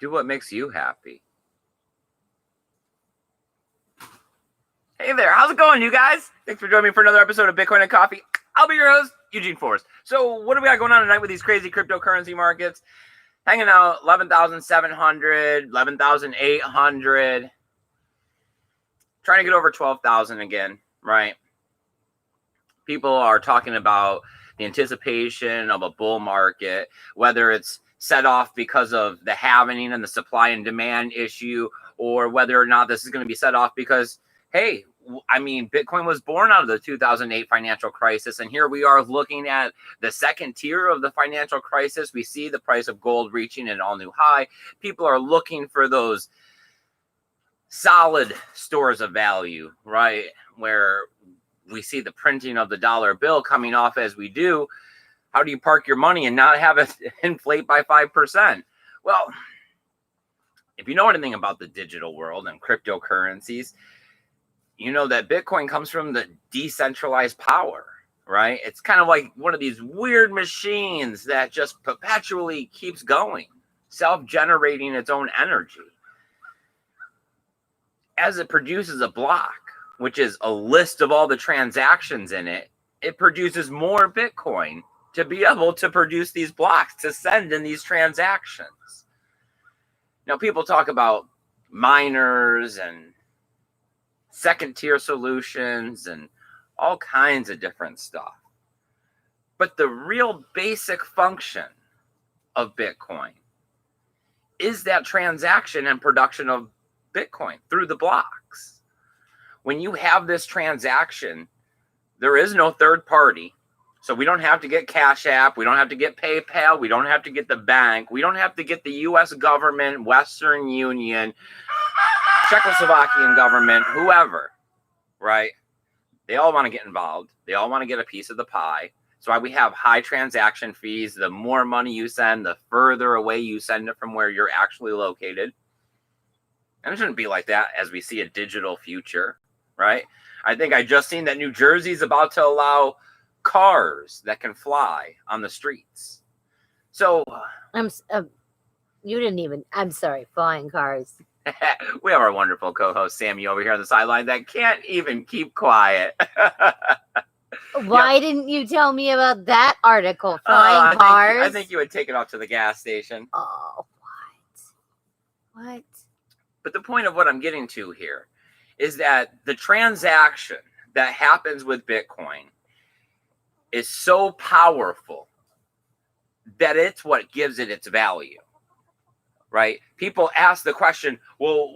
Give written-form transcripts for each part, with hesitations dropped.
Do what makes you happy. Hey there, how's it going, you guys? Thanks for joining me for another episode of Bitcoin and Coffee. I'll be your host, Eugene Forrest. So what do we got going on tonight with these crazy cryptocurrency markets? Hanging out 11,700, 11,800. Trying to get over 12,000 again, right? People are talking about the anticipation of a bull market, whether it's set off because of the halving and the supply and demand issue, or whether or not this is going to be set off because, hey, I mean, Bitcoin was born out of the 2008 financial crisis, and here we are looking at the second tier of the financial crisis. We see the price of gold reaching an all-new high. People are looking for those solid stores of value, right, where we see the printing of the dollar bill coming off as we do. How do you park your money and not have it inflate by 5%? Well, if you know anything about the digital world and cryptocurrencies, you know that Bitcoin comes from the decentralized power, right? It's kind of like one of these weird machines that just perpetually keeps going, self-generating its own energy. As it produces a block, which is a list of all the transactions in it, it produces more Bitcoin to be able to produce these blocks, to send in these transactions. Now, people talk about miners and second tier solutions and all kinds of different stuff. But the real basic function of Bitcoin is that transaction and production of Bitcoin through the blocks. When you have this transaction, there is no third party. So we don't have to get Cash App. We don't have to get PayPal. We don't have to get the bank. We don't have to get the U.S. government, Western Union, Czechoslovakian government, whoever, right? They all want to get involved. They all want to get a piece of the pie. That's why we have high transaction fees. The more money you send, the further away you send it from where you're actually located. And it shouldn't be like that as we see a digital future, right? I think I just seen that New Jersey's about to allow cars that can fly on the streets. So I'm sorry, flying cars. We have our wonderful co-host Sammy over here on the sideline that can't even keep quiet. Why didn't you tell me about that article? Flying cars? I think you would take it off to the gas station. Oh, what? But the point of what I'm getting to here is that the transaction that happens with Bitcoin is so powerful that it's what gives it its value, right? People ask the question, well,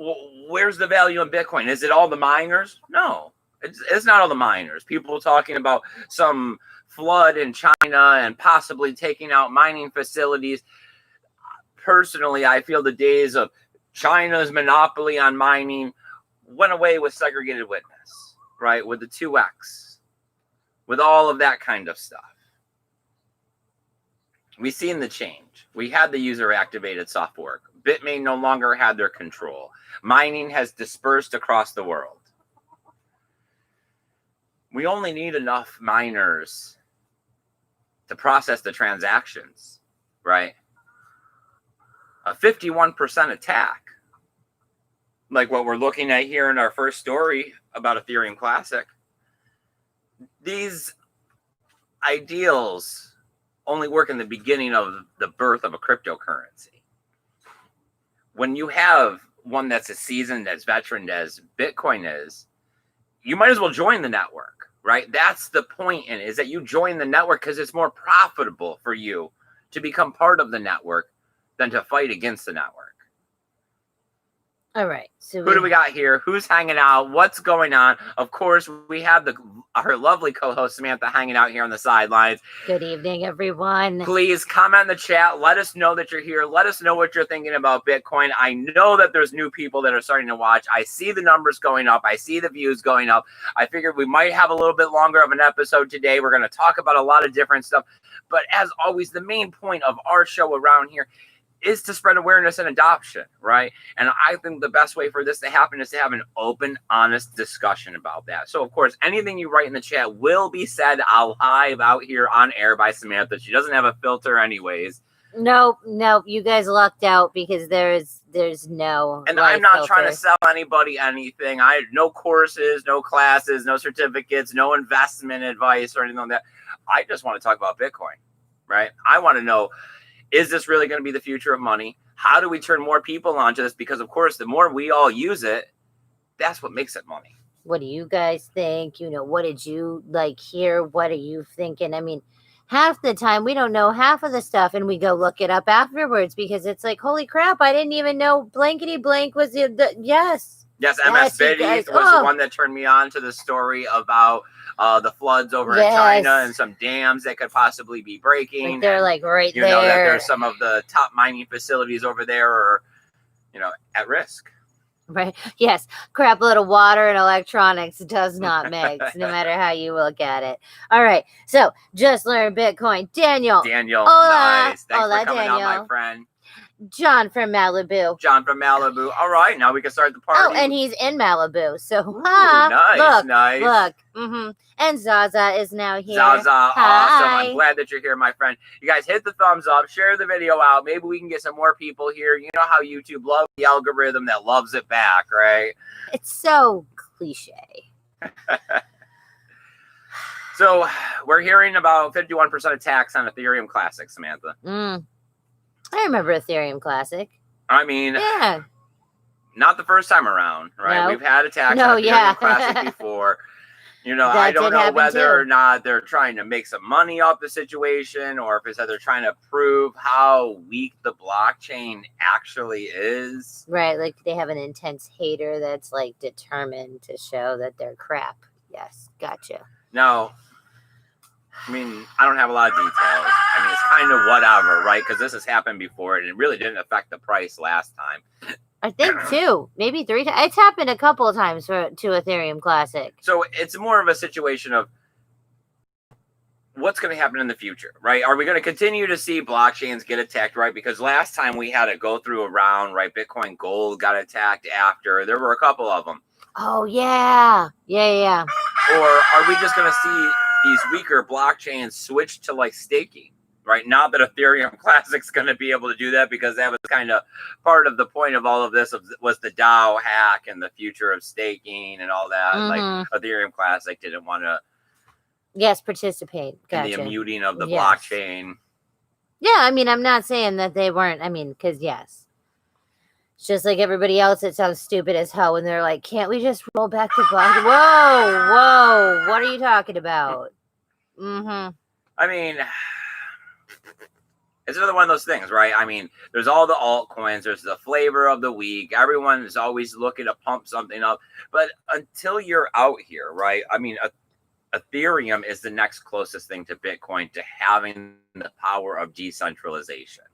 where's the value in Bitcoin? Is it all the miners? No, it's not all the miners. People talking about some flood in China and possibly taking out mining facilities. Personally, I feel the days of China's monopoly on mining went away with segregated witness, right? With the 2X. With all of that kind of stuff. We've seen the change. We had the user-activated soft fork. Bitmain no longer had their control. Mining has dispersed across the world. We only need enough miners to process the transactions, right? A 51% attack, like what we're looking at here in our first story about Ethereum Classic. These ideals only work in the beginning of the birth of a cryptocurrency. When you have one that's as seasoned, as veteran as Bitcoin is, you might as well join the network, right? That's the point in it, is that you join the network because it's more profitable for you to become part of the network than to fight against the network. All right. So who do we got here? Who's hanging out? What's going on? Of course, we have our lovely co-host Samantha hanging out here on the sidelines. Good evening, everyone. Please comment in the chat. Let us know that you're here. Let us know what you're thinking about Bitcoin. I know that there's new people that are starting to watch. I see the numbers going up. I see the views going up. I figured we might have a little bit longer of an episode today. We're going to talk about a lot of different stuff. But as always, the main point of our show around here is to spread awareness and adoption, right? And I think the best way for this to happen is to have an open, honest discussion about that. So, of course, anything you write in the chat will be said live out here on air by Samantha. She doesn't have a filter anyways. Nope. You guys lucked out because there's no. And I'm not filter. trying to sell anybody anything. I no courses, no classes, no certificates, no investment advice or anything like that. I just want to talk about Bitcoin, right? I want to know, is this really going to be the future of money? How do we turn more people onto this? Because, of course, the more we all use it, that's what makes it money. What do you guys think? What did you hear? What are you thinking? I mean, half the time we don't know half of the stuff and we go look it up afterwards because it's like, holy crap, I didn't even know blankety blank was yes. Yes, MS Biddy was the one that turned me on to the story about the floods over in China and some dams that could possibly be breaking. Like they're right there. You know that there's some of the top mining facilities over there are, at risk. Right. Yes. Crap load of water and electronics does not mix, no matter how you look at it. All right. So just learn Bitcoin. Daniel. Hola. Nice. Thanks for coming on, my friend. John from Malibu. All right. Now we can start the party. Oh, and he's in Malibu. So, nice. Look. Mm-hmm. And Zaza is now here. Zaza, awesome. I'm glad that you're here, my friend. You guys hit the thumbs up, share the video out. Maybe we can get some more people here. You know how YouTube loves the algorithm that loves it back, right? It's so cliche. So we're hearing about 51% of tax on Ethereum Classic, Samantha. I remember Ethereum Classic. I mean, yeah. Not the first time around, right? No. We've had a tax on Ethereum Classic before. I don't know whether or not they're trying to make some money off the situation or if it's that they're trying to prove how weak the blockchain actually is. Right, like they have an intense hater that's determined to show that they're crap. Yes, gotcha. No, I mean, I don't have a lot of details. I mean, it's kind of whatever, right? Because this has happened before and it really didn't affect the price last time. I think 2, maybe 3 times. It's happened a couple of times to Ethereum Classic. So it's more of a situation of what's going to happen in the future, right? Are we going to continue to see blockchains get attacked, right? Because last time we had to go through a round, right? Bitcoin Gold got attacked after. There were a couple of them. Oh, yeah. Yeah. Or are we just going to see these weaker blockchains switch to staking? Right, not that Ethereum Classic's going to be able to do that because that was kind of part of the point of all of this was the DAO hack and the future of staking and all that. Mm-hmm. Ethereum Classic didn't want to participate. Gotcha. In the muting of the blockchain. Yeah, I mean, I'm not saying that they weren't. I mean, because it's just like everybody else. It sounds stupid as hell when they're like, "Can't we just roll back the block?" Whoa! What are you talking about? Mm-hmm. I mean, it's another one of those things, right? I mean, there's all the altcoins. There's the flavor of the week. Everyone is always looking to pump something up. But until you're out here, right? I mean, Ethereum is the next closest thing to Bitcoin to having the power of decentralization.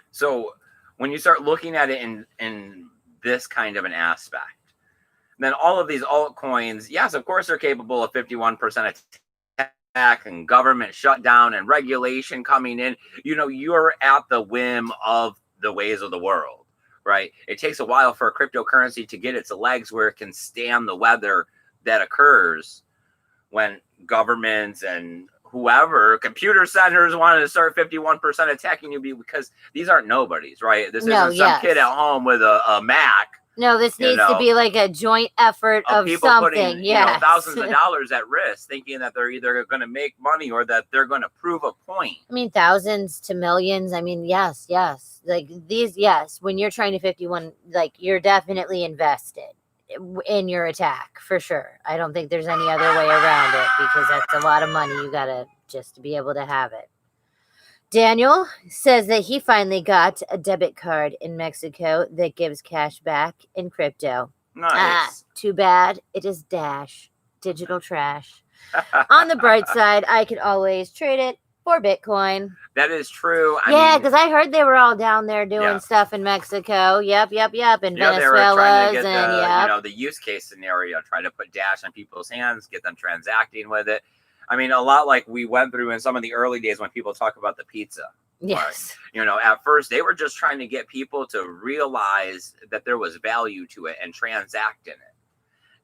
So when you start looking at it in this kind of an aspect, then all of these altcoins, yes, of course, they're capable of 51% attack and government shutdown and regulation coming in. You're at the whim of the ways of the world, right? It takes a while for a cryptocurrency to get its legs where it can stand the weather that occurs when governments and whoever, computer centers wanted to start 51% attacking you because these aren't nobodies, right? This isn't some kid at home with a Mac. No, this needs to be a joint effort of people something. Putting, thousands of dollars at risk, thinking that they're either going to make money or that they're going to prove a point. I mean, thousands to millions. I mean, yes. When you're trying to 51, you're definitely invested in your attack for sure. I don't think there's any other way around it because that's a lot of money. You got to just to be able to have it. Daniel says that he finally got a debit card in Mexico that gives cash back in crypto. Nice. Too bad it is Dash. Digital trash. On the bright side, I could always trade it for Bitcoin. That is true. Because I heard they were all down there doing stuff in Mexico. Yep. In Venezuela. They were trying to get the use case scenario, try to put Dash in people's hands, get them transacting with it. I mean, a lot like we went through in some of the early days when people talk about the pizza. Yes. At first they were just trying to get people to realize that there was value to it and transact in it.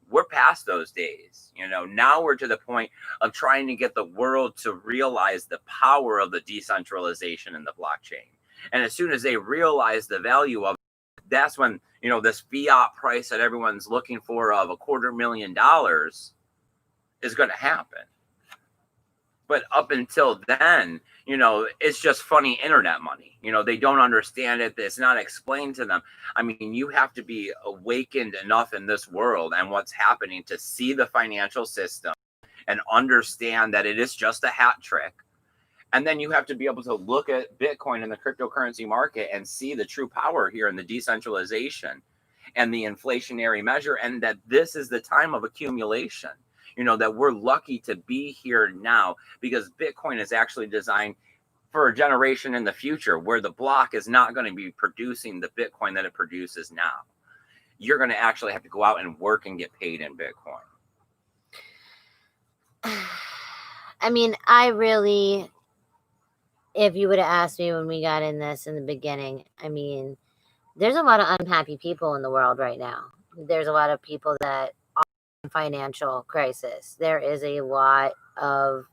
we're past those days. Now we're to the point of trying to get the world to realize the power of the decentralization in the blockchain. And as soon as they realize the value of it, that's when, this fiat price that everyone's looking for of $250,000 is going to happen. But up until then, it's just funny internet money. They don't understand it. It's not explained to them. I mean, you have to be awakened enough in this world and what's happening to see the financial system and understand that it is just a hat trick. And then you have to be able to look at Bitcoin and the cryptocurrency market and see the true power here in the decentralization and the inflationary measure, and that this is the time of accumulation. That we're lucky to be here now because Bitcoin is actually designed for a generation in the future where the block is not going to be producing the Bitcoin that it produces now. You're going to actually have to go out and work and get paid in Bitcoin. I mean, if you would have asked me when we got in this in the beginning, I mean, there's a lot of unhappy people in the world right now. There's a lot of people that are in financial crisis. There is a lot of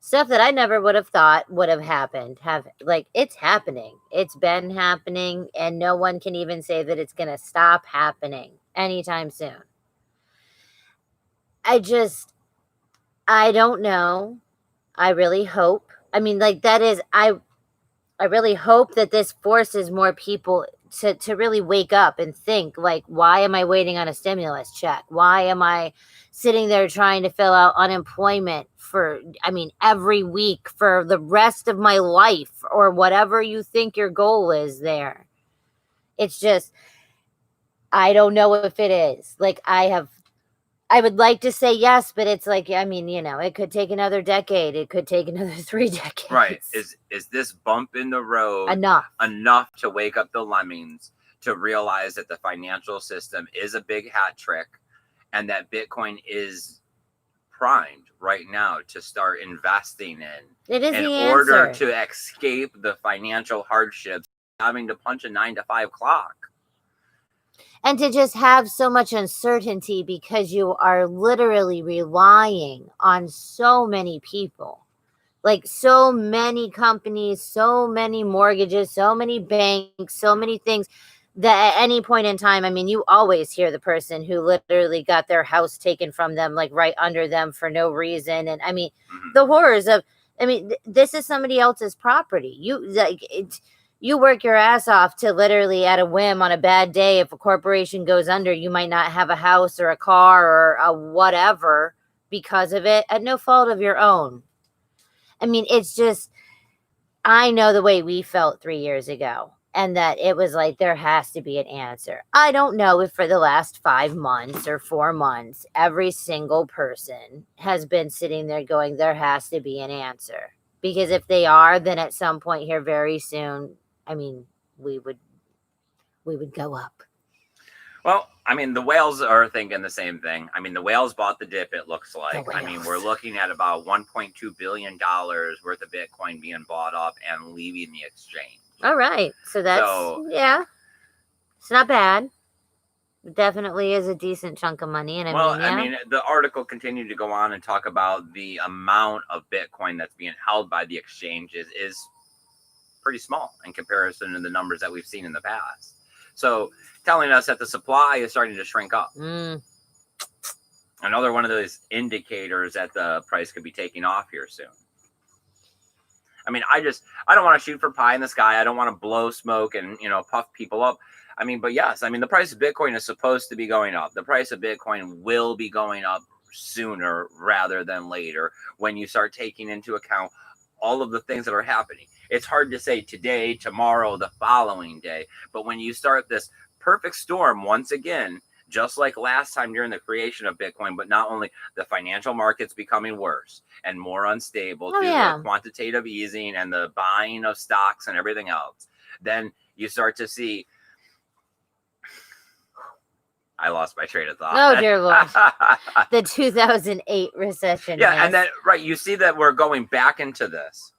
stuff that I never would have thought would have happened. It's happening. It's been happening, and no one can even say that it's going to stop happening anytime soon. I don't know. I really hope. I mean, I really hope that this forces more people to really wake up and think, why am I waiting on a stimulus check? Why am I sitting there trying to fill out unemployment every week for the rest of my life, or whatever you think your goal is there? It's just, I don't know if it is. I would like to say yes, but it's it could take another decade. It could take another 3 decades. Right. Is this bump in the road enough to wake up the lemmings to realize that the financial system is a big hat trick and that Bitcoin is primed right now to start investing in order to escape the financial hardships, having to punch a 9 to 5 clock? And to just have so much uncertainty because you are literally relying on so many people, so many companies, so many mortgages, so many banks, so many things that at any point in time, I mean, you always hear the person who literally got their house taken from them, right under them for no reason. And I mean, the horrors of, this is somebody else's property. You work your ass off to literally at a whim on a bad day. If a corporation goes under, you might not have a house or a car or a whatever because of it at no fault of your own. I mean, it's just, I know the way we felt 3 years ago, and that it was there has to be an answer. I don't know if for the last 5 months or 4 months, every single person has been sitting there going, there has to be an answer. Because if they are, then at some point here very soon, we would go up. Well, the whales are thinking the same thing. The whales bought the dip, it looks like. We're looking at about $1.2 billion worth of Bitcoin being bought up and leaving the exchange. All right. So yeah, it's not bad. It definitely is a decent chunk of money. And the article continued to go on and talk about the amount of Bitcoin that's being held by the exchanges is pretty small in comparison to the numbers that we've seen in the past. So telling us that the supply is starting to shrink up. Another one of those indicators that the price could be taking off here soon. I don't want to shoot for pie in the sky. I don't want to blow smoke and, puff people up. But yes, the price of Bitcoin is supposed to be going up. The price of Bitcoin will be going up sooner rather than later when you start taking into account all of the things that are happening. It's hard to say today, tomorrow, the following day. But when you start this perfect storm once again, just like last time during the creation of Bitcoin, but not only the financial markets becoming worse and more unstable due to quantitative easing and the buying of stocks and everything else, then you start to see. I lost my train of thought. Oh, dear Lord. The 2008 recession. Yeah, and then, you see that we're going back into this,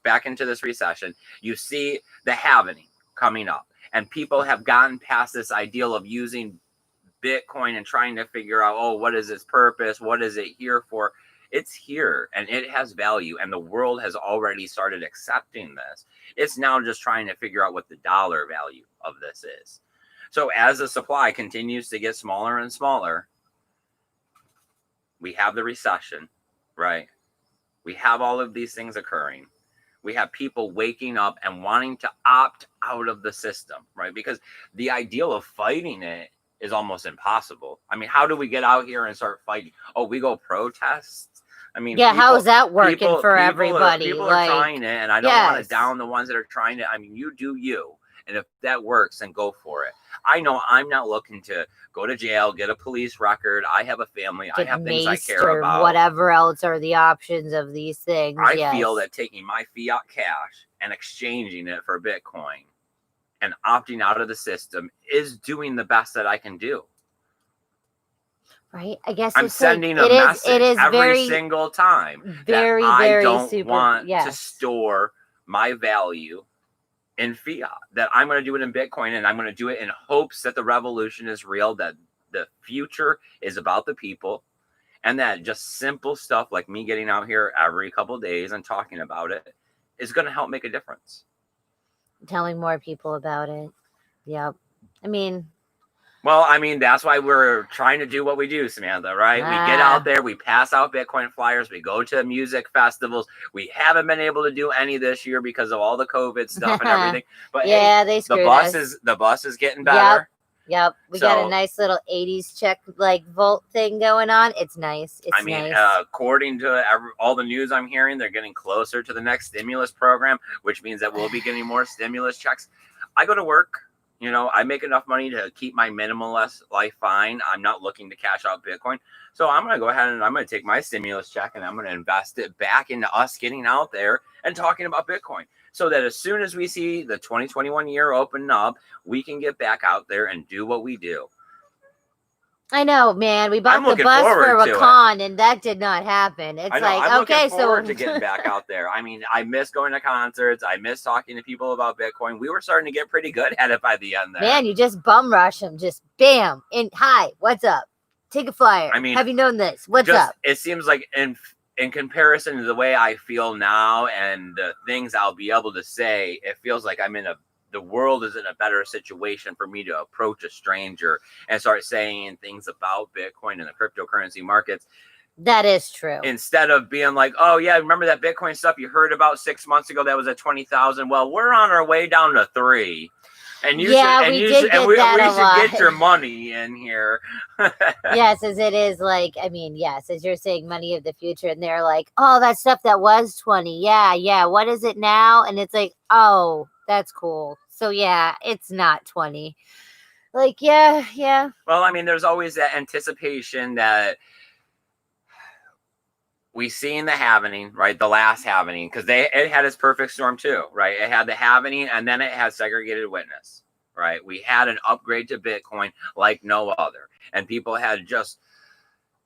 back into this recession. You see the halvening coming up, and people have gotten past this ideal of using Bitcoin and trying to figure out, oh, what is its purpose? What is it here for? It's here and it has value, and the world has already started accepting this. It's now just trying to figure out what the dollar value of this is. So as the supply continues to get smaller and smaller, we have the recession, right? We have all of these things occurring. We have people waking up and wanting to opt out of the system, right? Because the ideal of fighting it is almost impossible. I mean, how do we get out here and start fighting? Oh, we go protest? I mean, yeah, how is that working for everybody? People are trying it, and I don't want to down the ones that are trying it. I mean, you do you. And if that works, then go for it. I know I'm not looking to go to jail, get a police record. I have a family. I have things I care about. Whatever else are the options of these things. I feel that taking my fiat cash and exchanging it for Bitcoin and opting out of the system is doing the best that I can do. Right. I guess I'm sending a message every single time that I don't want to store my value in fiat, that I'm going to do it in Bitcoin, and I'm going to do it in hopes that the revolution is real, that the future is about the people, and that just simple stuff like me getting out here every couple of days and talking about it is going to help make a difference. Telling more people about it. Yep. I mean, that's why we're trying to do what we do, Samantha, right? We get out there, we pass out Bitcoin flyers, we go to music festivals. We haven't been able to do any this year because of all the COVID stuff and everything. But yeah, they screwed us. The bus is getting better. Yep. We got a nice little 80s check vault thing going on. It's nice. It's nice. According to all the news I'm hearing, they're getting closer to the next stimulus program, which means that we'll be getting more stimulus checks. I go to work. You know, I make enough money to keep my minimalist life fine. I'm not looking to cash out Bitcoin. So I'm going to go ahead and I'm going to take my stimulus check and I'm going to invest it back into us getting out there and talking about Bitcoin, so that as soon as we see the 2021 year open up, we can get back out there and do what we do. I know, man. We bought the bus for a con, and that did not happen. It's I'm looking forward to getting back out there. I mean, I miss going to concerts. I miss talking to people about Bitcoin. We were starting to get pretty good at it by the end there. Man, you just bum rush them. Just bam. And hi, what's up? Take a flyer. I mean, have you known this? What's up? It seems like in comparison to the way I feel now and the things I'll be able to say, it feels like the world is in a better situation for me to approach a stranger and start saying things about Bitcoin and the cryptocurrency markets. That is true. Instead of being like, oh yeah, remember that Bitcoin stuff you heard about 6 months ago that was at 20,000? Well, we're on our way down to 3. And we should get your money in here. Yes, as it is yes, as you're saying, money of the future, and they're like, oh, that stuff that was 20. Yeah. What is it now? And it's like, oh, that's cool. So yeah, it's not 20. Yeah. Well, I mean, there's always that anticipation that we see in the halvening, right? The last halvening, because it had its perfect storm too, right? It had the halvening, and then it had segregated witness, right? We had an upgrade to Bitcoin like no other, and people had just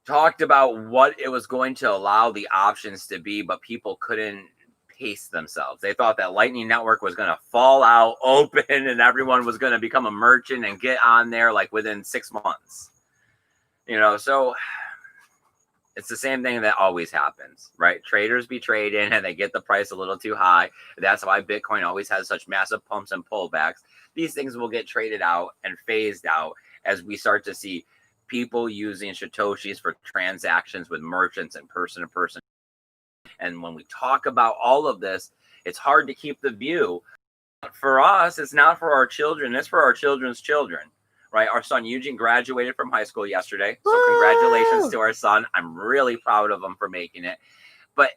talked about what it was going to allow the options to be, but people couldn't pace themselves. They thought that Lightning Network was going to fall out open and everyone was going to become a merchant and get on there like within 6 months. So it's the same thing that always happens, right? Traders be trading and they get the price a little too high. That's why Bitcoin always has such massive pumps and pullbacks. These things will get traded out and phased out as we start to see people using Satoshis for transactions with merchants and person-to-person. And when we talk about all of this, it's hard to keep the view. For us, it's not for our children. It's for our children's children, right? Our son Eugene graduated from high school yesterday. So congratulations to our son. I'm really proud of him for making it. But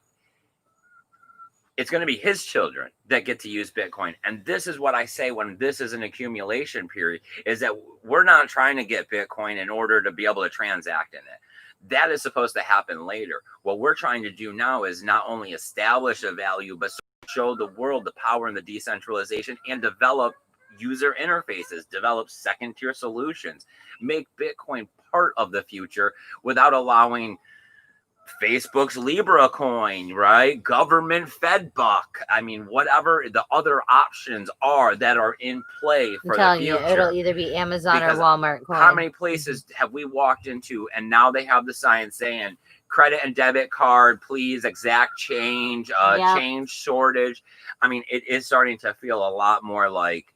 it's going to be his children that get to use Bitcoin. And this is what I say when this is an accumulation period, is that we're not trying to get Bitcoin in order to be able to transact in it. That is supposed to happen later. What we're trying to do now is not only establish a value, but show the world the power and the decentralization and develop user interfaces, develop second-tier solutions, make Bitcoin part of the future without allowing Facebook's Libra coin, right? Government Fed buck. I mean, whatever the other options are that are in play for the future. You, it'll either be Amazon because or Walmart coin. How many places have we walked into and now they have the sign saying credit and debit card, please, exact change, change shortage. I mean, it is starting to feel a lot more like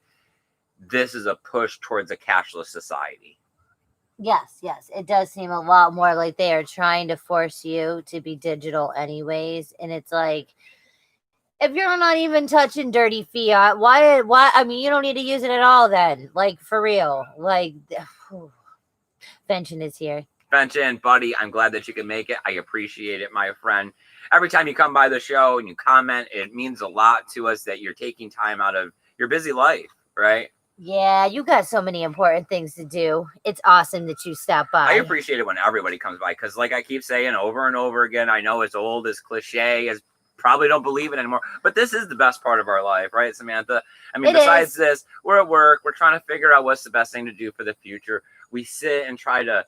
this is a push towards a cashless society. Yes, it does seem a lot more like they are trying to force you to be digital anyways. And it's like, if you're not even touching dirty fiat, why, I mean, you don't need to use it at all then. Like, for real. Like, Benjamin is here. Benjamin, buddy, I'm glad that you can make it. I appreciate it, my friend. Every time you come by the show and you comment, it means a lot to us that you're taking time out of your busy life, right? Yeah, you got so many important things to do. It's awesome that you stop by. I appreciate it when everybody comes by because, like I keep saying over and over again, I know it's old, it's cliche, as probably don't believe it anymore, but this is the best part of our life, right, Samantha? I mean, besides this, we're at work, we're trying to figure out what's the best thing to do for the future. We sit and try to,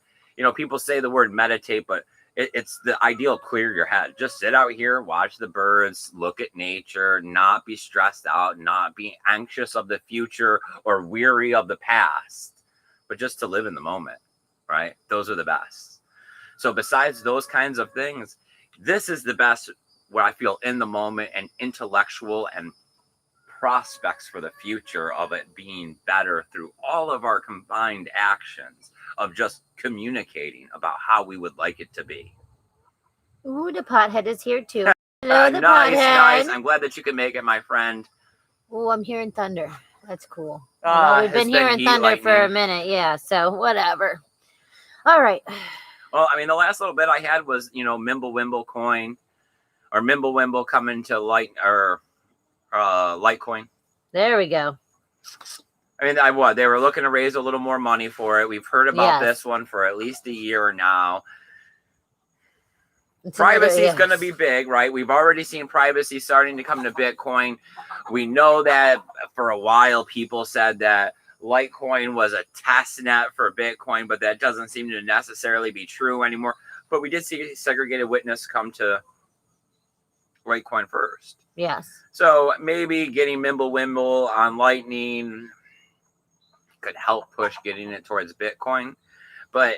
people say the word meditate, but it's the ideal clear your head. Just sit out here, watch the birds, look at nature, not be stressed out, not be anxious of the future or weary of the past, but just to live in the moment, right? Those are the best. So besides those kinds of things, this is the best where I feel in the moment and intellectual and prospects for the future of it being better through all of our combined actions of just communicating about how we would like it to be. Ooh, the pothead is here too. Hello, the nice, pothead. Nice. I'm glad that you can make it, my friend. Oh, I'm hearing thunder. That's cool. We've been hearing thunder for a minute. Yeah, so whatever. All right. Well, I mean, the last little bit I had was, Mimblewimble coin or Mimblewimble coming to Litecoin. There we go. I mean, they were looking to raise a little more money for it. We've heard about this one for at least a year now. Privacy is going to be big, right? We've already seen privacy starting to come to Bitcoin. We know that for a while people said that Litecoin was a test net for Bitcoin, but that doesn't seem to necessarily be true anymore. But we did see segregated witness come to Litecoin first. Yes. So maybe getting Mimblewimble on Lightning could help push getting it towards Bitcoin. But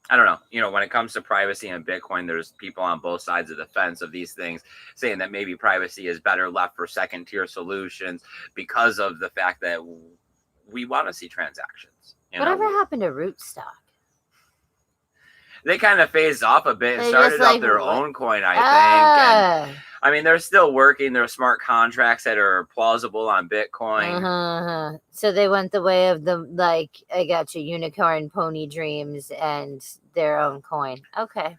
I don't know. When it comes to privacy and Bitcoin, there's people on both sides of the fence of these things saying that maybe privacy is better left for second tier solutions because of the fact that we want to see transactions. Whatever happened to Rootstock? They kind of phased off a bit and started up their own coin, I think. And, I mean, they're still working. There are smart contracts that are plausible on Bitcoin. So they went the way of I got you, unicorn pony dreams and their own coin. Okay.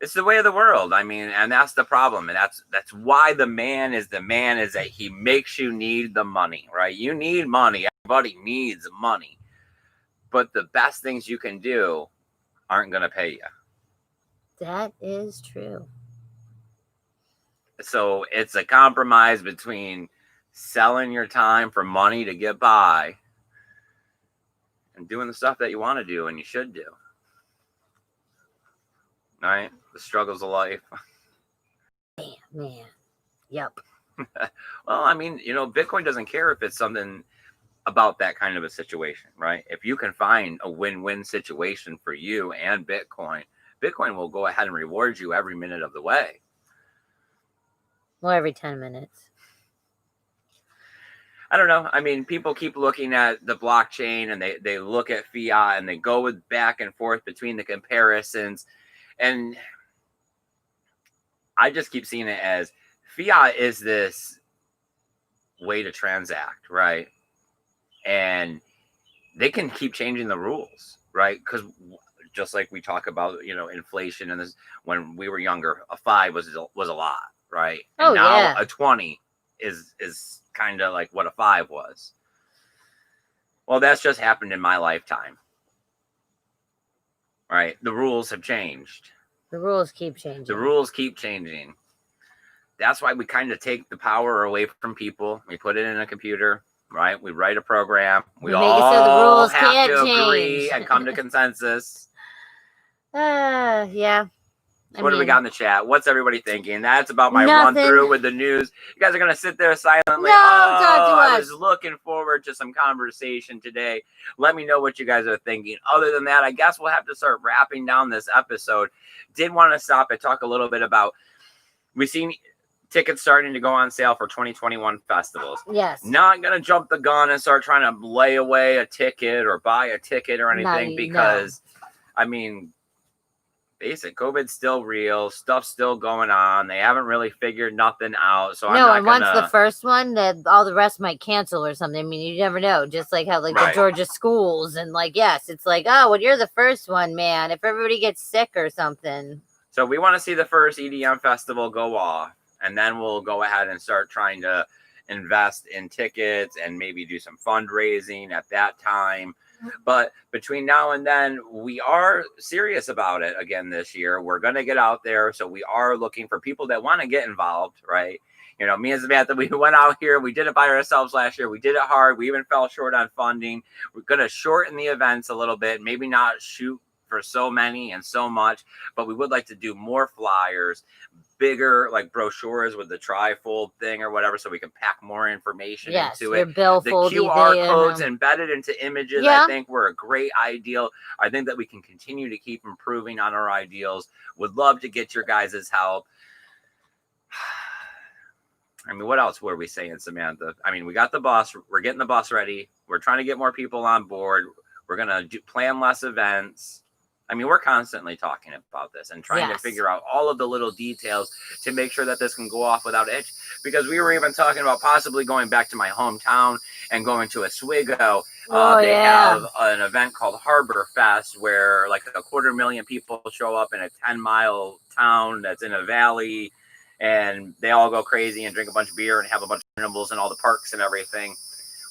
It's the way of the world. I mean, and that's the problem. And that's why the man is that he makes you need the money, right? You need money. Everybody needs money. But the best things you can do aren't going to pay you. That is true. So it's a compromise between selling your time for money to get by and doing the stuff that you want to do and you should do. All right? The struggles of life. Man. Yep. Well, I mean, Bitcoin doesn't care if it's something about that kind of a situation, right? If you can find a win-win situation for you and Bitcoin will go ahead and reward you every minute of the way. Well, every 10 minutes. I don't know. I mean, people keep looking at the blockchain and they look at fiat and they go with back and forth between the comparisons. And I just keep seeing it as fiat is this way to transact, right? And they can keep changing the rules, right? Because just like we talk about, inflation and this, when we were younger, a 5 was a lot, right? And now a 20 is kind of like what a 5 was. Well, that's just happened in my lifetime, right? The rules have changed. The rules keep changing. That's why we kind of take the power away from people. We put it in a computer. Right, we write a program. We all have to agree and come to consensus. Yeah. So what do we got in the chat? What's everybody thinking? That's about my nothing. run through with the news. You guys are gonna sit there silently. No, talk to I us. was looking forward to some conversation today. Let me know what you guys are thinking. Other than that, I guess we'll have to start wrapping down this episode. Did want to stop and talk a little bit about, we've seen tickets starting to go on sale for 2021 festivals. Yes. Not gonna jump the gun and start trying to lay away a ticket or buy a ticket or anything, because I mean, basic COVID's still real, stuff's still going on. They haven't really figured nothing out. So and once the first one, that all the rest might cancel or something. I mean, you never know. Just like how the Georgia schools and yes, it's like, oh, well, you're the first one, man. If everybody gets sick or something. So we want to see the first EDM festival go off, and then we'll go ahead and start trying to invest in tickets and maybe do some fundraising at that time. But between now and then, we are serious about it again this year. We're going to get out there. So we are looking for people that want to get involved, right? You know, me and Samantha, we went out here. We did it by ourselves last year. We did it hard. We even fell short on funding. We're going to shorten the events a little bit, maybe not shoot for so many and so much, but we would like to do more flyers, bigger like brochures with the trifold thing or whatever, so we can pack more information into it. The QR codes embedded into images, I think were a great ideal. I think that we can continue to keep improving on our ideals. Would love to get your guys' help. I mean, what else were we saying, Samantha? I mean, we got the bus. We're getting the bus ready. We're trying to get more people on board. We're going to plan less events. I mean, we're constantly talking about this and trying to figure out all of the little details to make sure that this can go off without itch. Because we were even talking about possibly going back to my hometown and going to Oswego. They have an event called Harbor Fest where like 250,000 people show up in a 10-mile town that's in a valley, and they all go crazy and drink a bunch of beer and have a bunch of animals in all the parks and everything.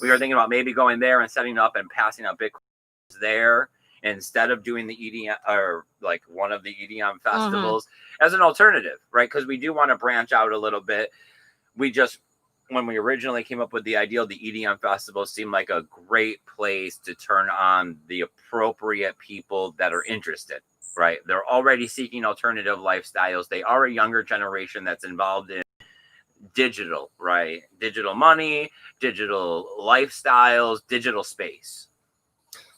We were thinking about maybe going there and setting up and passing out Bitcoins there, instead of doing the EDM or like one of the EDM festivals as an alternative, right? Because we do want to branch out a little bit. When we originally came up with the ideal, the EDM festival seemed like a great place to turn on the appropriate people that are interested, right? They're already seeking alternative lifestyles. They are a younger generation that's involved in digital, right? Digital money, digital lifestyles, digital space.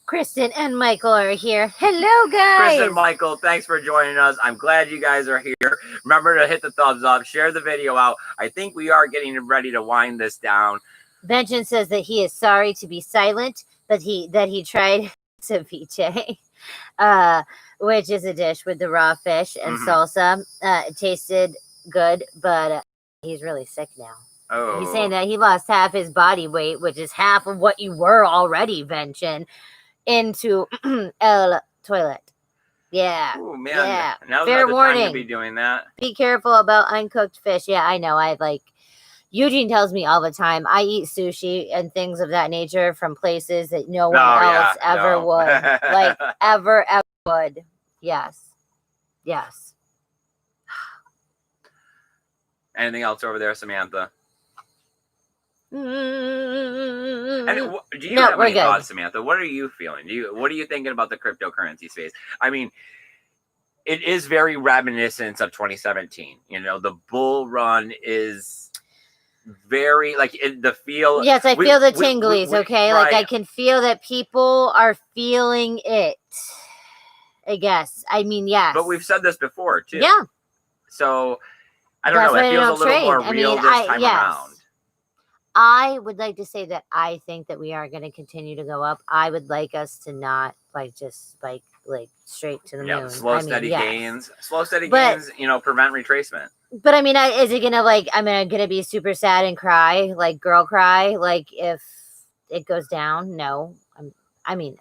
Kristen and Michael are here. Hello, guys. Kristen and Michael, thanks for joining us. I'm glad you guys are here. Remember to hit the thumbs up, share the video out. I think we are getting ready to wind this down. Benjamin says that he is sorry to be silent, but that he tried ceviche, which is a dish with the raw fish and salsa. It tasted good, but he's really sick now. Oh. He's saying that he lost half his body weight, which is half of what you were already, Benjamin, into el toilet. Yeah. Oh man. Yeah. Now's not the time to be doing that. Be careful about uncooked fish. Yeah, I know. Eugene tells me all the time, I eat sushi and things of that nature from places that no one else ever would. Like ever would. Yes. Yes. Anything else over there, Samantha? And do you have any thoughts, Samantha? What are you feeling? What are you thinking about the cryptocurrency space? I mean, it is very reminiscent of 2017. You know, the bull run is very the feel. Yes, I feel the tinglies. Okay, right. Like I can feel that people are feeling it. I guess. I mean, yes. But we've said this before too. Yeah. So I don't know. It feels a little more real this time around. I would like to say that I think that we are going to continue to go up. I would like us to not just straight to the moon. Slow, steady gains. Slow, steady gains, prevent retracement. But I mean, is it going to I'm going to be super sad and cry, girl cry, if it goes down? No.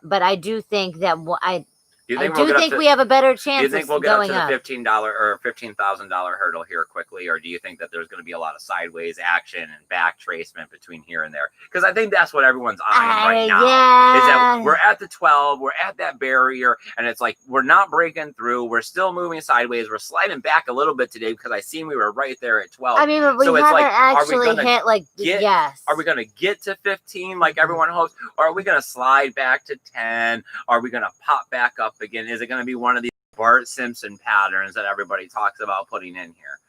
But I do think that I do think we have a better chance. Do you think we'll get up to the $15 or $15,000 hurdle here quickly, or do you think that there's going to be a lot of sideways action and back tracement between here and there? Because I think that's what everyone's eyeing right now. Yeah. Is that we're at the 12, we're at that barrier, and it's like we're not breaking through. We're still moving sideways. We're sliding back a little bit today because I seen we were right there at 12. I mean, but we haven't actually hit yes. Are we going to get to 15 like everyone hopes, or are we going to slide back to 10? Are we going to pop back up again? Is it going to be one of these Bart Simpson patterns that everybody talks about putting in here.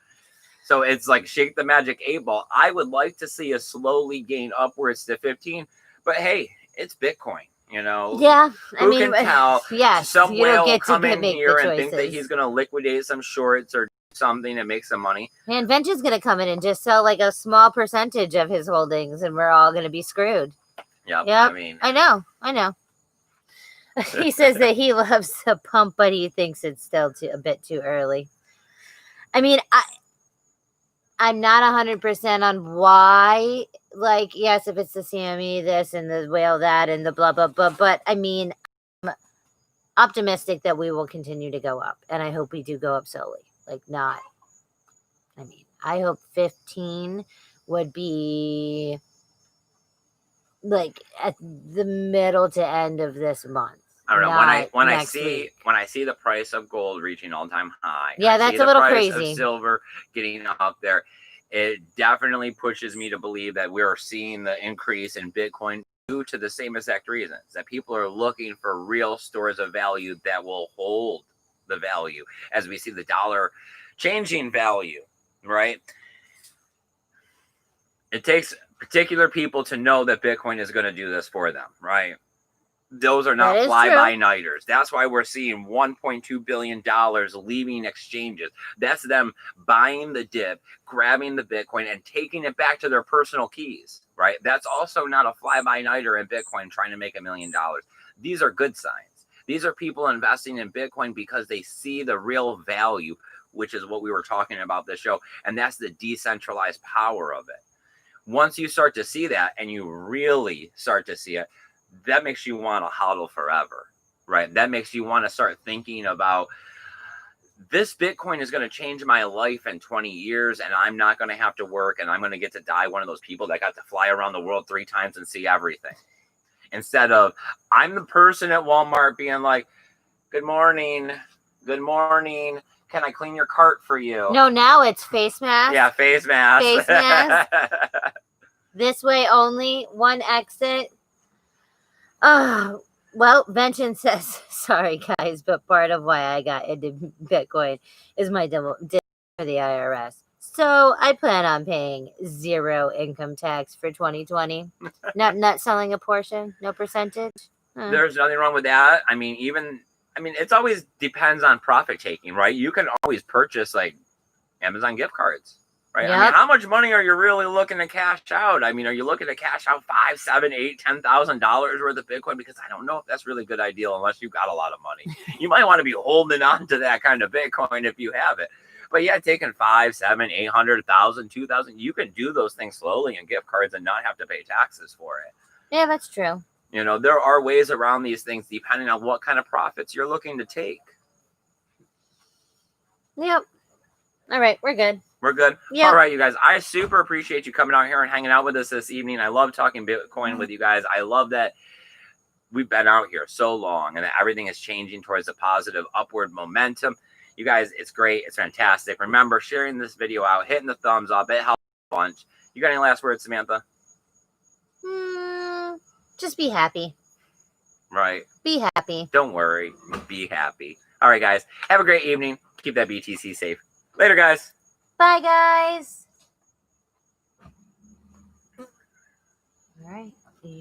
So it's like shake the magic 8 ball. I would like to see a slowly gain upwards to 15, but hey, it's Bitcoin. Yeah, I who mean, can tell? yes, Some you don't whale will get to come in make here the and think that choices. he's going to liquidate some shorts or something and make some money. Man, Venture's going to come in and just sell like a small percentage of his holdings, and we're all going to be screwed. Yep. Yep. I mean, I know. He says that he loves the pump, but he thinks it's still a bit too early. I mean, I'm not 100% on why. Like, yes, if it's the CME this and the whale that and the blah blah blah, but I mean, I'm optimistic that we will continue to go up, and I hope we do go up slowly. Like, not. I mean, I hope 15 would be like at the middle to end of this month. I don't know. When I see the price of gold reaching all-time high, yeah, that's a little price crazy. of silver getting up there, it definitely pushes me to believe that we're seeing the increase in Bitcoin due to the same exact reasons, that people are looking for real stores of value that will hold the value as we see the dollar changing value, right? It takes particular people to know that Bitcoin is going to do this for them, right? Those are not fly-by-nighters. That's why we're seeing $1.2 billion leaving exchanges. That's them buying the dip, grabbing the Bitcoin, and taking it back to their personal keys, right? That's also not a fly-by-nighter in Bitcoin trying to make $1 million. These are good signs. These are people investing in Bitcoin because they see the real value, which is what we were talking about this show, and that's the decentralized power of it. Once you start to see that, and you really start to see it, that makes you want to hodl forever, right? That makes you want to start thinking about this Bitcoin is going to change my life in 20 years and I'm not going to have to work and I'm going to get to die one of those people that got to fly around the world 3 times and see everything. Instead of I'm the person at Walmart being like, good morning. Can I clean your cart for you? No, now it's face mask. Yeah, face mask. Face mask. This way only, one exit. Oh, well, Vention says, sorry, guys, but part of why I got into Bitcoin is my demo for the IRS. So I plan on paying 0 income tax for 2020. Not selling a portion, no percentage. There's nothing wrong with that. I mean, it's always depends on profit taking, right? You can always purchase like Amazon gift cards. Right. Yep. I mean, how much money are you really looking to cash out? I mean, are you looking to cash out $5,000, $7,000, $8,000, $10,000 worth of Bitcoin? Because I don't know if that's really a good idea unless you've got a lot of money. You might want to be holding on to that kind of Bitcoin if you have it. But yeah, taking 5, 7, 800,000, 2,000, you can do those things slowly in gift cards and not have to pay taxes for it. Yeah, that's true. There are ways around these things depending on what kind of profits you're looking to take. Yep. All right, we're good. We're good. Yep. All right, you guys. I super appreciate you coming out here and hanging out with us this evening. I love talking Bitcoin with you guys. I love that we've been out here so long and that everything is changing towards a positive upward momentum. You guys, it's great. It's fantastic. Remember, sharing this video out, hitting the thumbs up. It helps a bunch. You got any last words, Samantha? Just be happy. Right. Be happy. Don't worry. Be happy. All right, guys. Have a great evening. Keep that BTC safe. Later, guys. Bye, guys. All right.